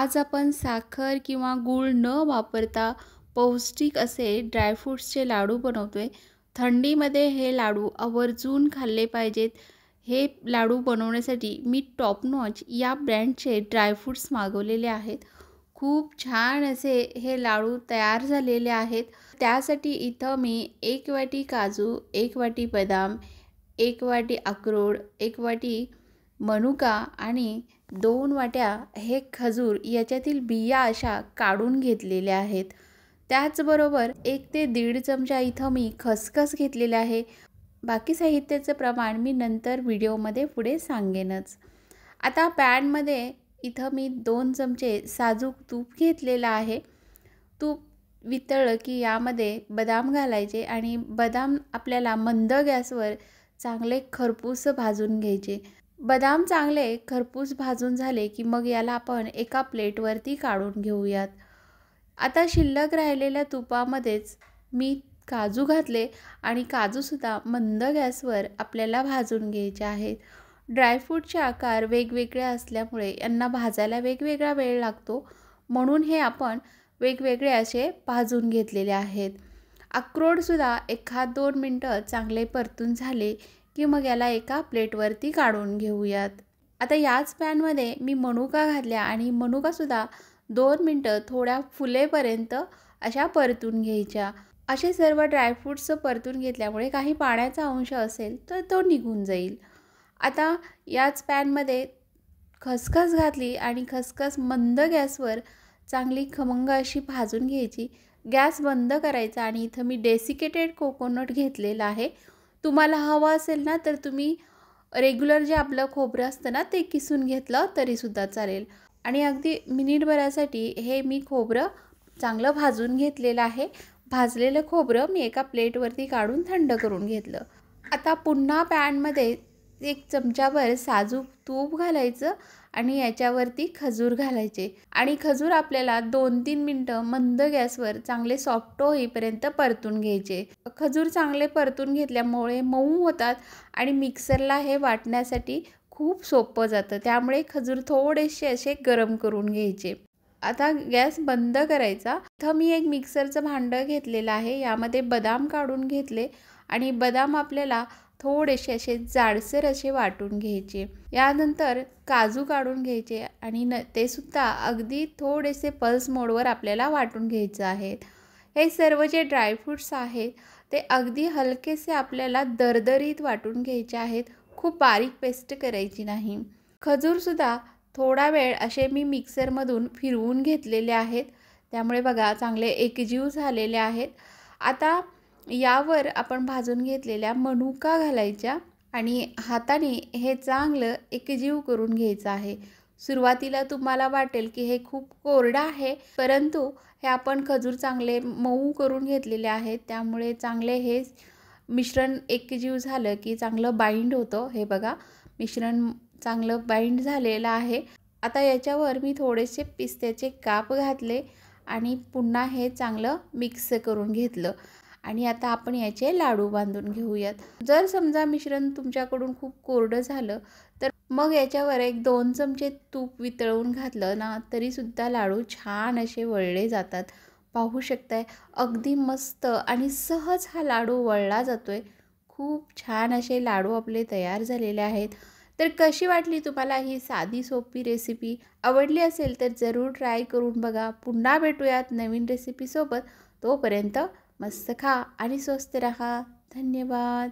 आज आपण साखर किंवा गूळ न वापरता पौष्टिक असे ड्रायफ्रूट्सचे लाडू बनवतोय. थंडीमध्ये हे लाडू आवर्जून खाल्ले पाहिजेत. हे लाडू बनवण्यासाठी मी टॉप नॉच या ब्रँडचे ड्रायफ्रूट्स मागवलेले आहेत. खूप छान असे हे लाडू तयार झालेले आहेत. त्यासाठी इथं मी 1 वाटी काजू, 1 वाटी बदाम, 1 वाटी अक्रोड, 1 वाटी मनुका आणि 2 वाट्या हे खजूर याच्यातील बिया अशा काढून घेतलेल्या आहेत. त्याचबरोबर 1 ते 1.5 चमचा इथं मी खसखस घेतलेले आहे. बाकी साहित्याचं प्रमाण मी नंतर व्हिडिओमध्ये पुढे सांगेनच. आता पॅनमध्ये इथं मी 2 चमचे साजूक तूप घेतलेलं आहे. तूप वितळलं की यामध्ये बदाम घालायचे आणि बदाम आपल्याला मंद गॅसवर चांगले खरपूस भाजून घ्यायचे. बदाम चांगले खरपूस भाजून झाले की मग याला आपण एका प्लेटवरती काढून घेऊयात. आता शिल्लक राहिलेल्या तुपामध्येच मी काजू घातले आणि काजूसुद्धा मंद गॅसवर आपल्याला भाजून घ्यायचे आहेत. ड्रायफ्रूटचे आकार वेगवेगळे असल्यामुळे यांना भाजायला वेगवेगळा वेळ लागतो, म्हणून हे आपण वेगवेगळे असे भाजून घेतलेले आहेत. अक्रोडसुद्धा 1-2 मिनटं चांगले परतून झाले की मग याला एका प्लेटवरती काढून घेऊयात. आता याच पॅनमध्ये मी मनुका घातल्या आणि मनुकासुद्धा 2 मिनटं थोड्या फुलेपर्यंत अशा परतून घ्यायच्या. असे सर्व ड्रायफ्रूट्स परतून घेतल्यामुळे काही पाण्याचा अंश असेल तर तो निघून जाईल. आता याच पॅनमध्ये खसखस घातली आणि खसखस मंद गॅसवर चांगली खमंग अशी भाजून घ्यायची. गॅस बंद करायचा आणि इथं मी डेसिकेटेड कोकोनट घेतलेला आहे. तुम्हाला हवं असेल ना तर तुम्ही रेग्युलर जे आपलं खोबरं असतं ना ते किसून घेतलं तरीसुद्धा चालेल. आणि अगदी मिनिटभरासाठी हे मी खोबरं चांगलं भाजून घेतलेलं आहे. भाजलेलं खोबरं मी एका प्लेटवरती काढून थंड करून घेतलं. आता पुन्हा पॅनमध्ये 1 चमचाभर साजूक तूप घालायचं आणि याच्यावरती खजूर घालायचे आणि खजूर आपल्याला 2-3 मिनटं मंद गॅसवर चांगले सॉफ्ट होईपर्यंत परतून घ्यायचे. खजूर चांगले परतून घेतल्यामुळे मऊ होतात आणि मिक्सरला हे वाटण्यासाठी खूप सोपं जातं. त्यामुळे खजूर थोडेसे असे गरम करून घ्यायचे. आता गॅस बंद करायचा. इथं मी एक मिक्सरचं भांडं घेतलेलं आहे. यामध्ये बदाम काढून घेतले आणि बदाम आपल्याला थोडेसे असे जाडसर असे वाटून घ्यायचे. यानंतर काजू काढून घ्यायचे आणि ते सुद्धा अगदी थोडेसे पल्स मोडवर आपल्याला वाटून घ्यायचं आहे. हे सर्व जे ड्रायफ्रूट्स आहेत ते अगदी हलकेसे आपल्याला दरदरीत वाटून घ्यायचे आहेत. खूप बारीक पेस्ट करायची नाही. खजूरसुद्धा थोडा वेळ असे मी मिक्सरमधून फिरवून घेतलेले आहेत. त्यामुळे बघा चांगले एकजीव झालेले आहेत. आता यावर आपण भाजून घेतलेल्या मनुका घालायच्या आणि हाताने हे चांगलं एकजीव करून घ्यायचं आहे. सुरुवातीला तुम्हाला वाटेल की हे खूप कोरडं आहे, परंतु हे आपण खजूर चांगले मऊ करून घेतलेले आहेत. त्यामुळे चांगले हे मिश्रण एकजीव झालं की चांगलं बाइंड होतं. हे बघा मिश्रण चांगलं बाइंड झालेलं आहे. आता याच्यावर मी थोडेसे पिस्त्याचे काप घातले आणि पुन्हा हे चांगलं मिक्स करून घेतलं आणि आता आपण याचे लाडू बांधून घेऊयात. जर समजा मिश्रण तुमच्याकडून खूप कोरडं झालं तर मग याच्यावर 1-2 चमचे तूप वितळवून घातलं ना तरीसुद्धा लाडू छान असे वळले जातात. पाहू शकताय अगदी मस्त आणि सहज हा लाडू वळला जातोय. खूप छान असे लाडू आपले तयार झालेले आहेत. तर कशी वाटली तुम्हाला ही साधी सोपी रेसिपी? आवडली असेल तर जरूर ट्राय करून बघा. पुन्हा भेटूयात नवीन रेसिपीसोबत. तोपर्यंत मस्त खा आणि स्वस्त रहा. धन्यवाद.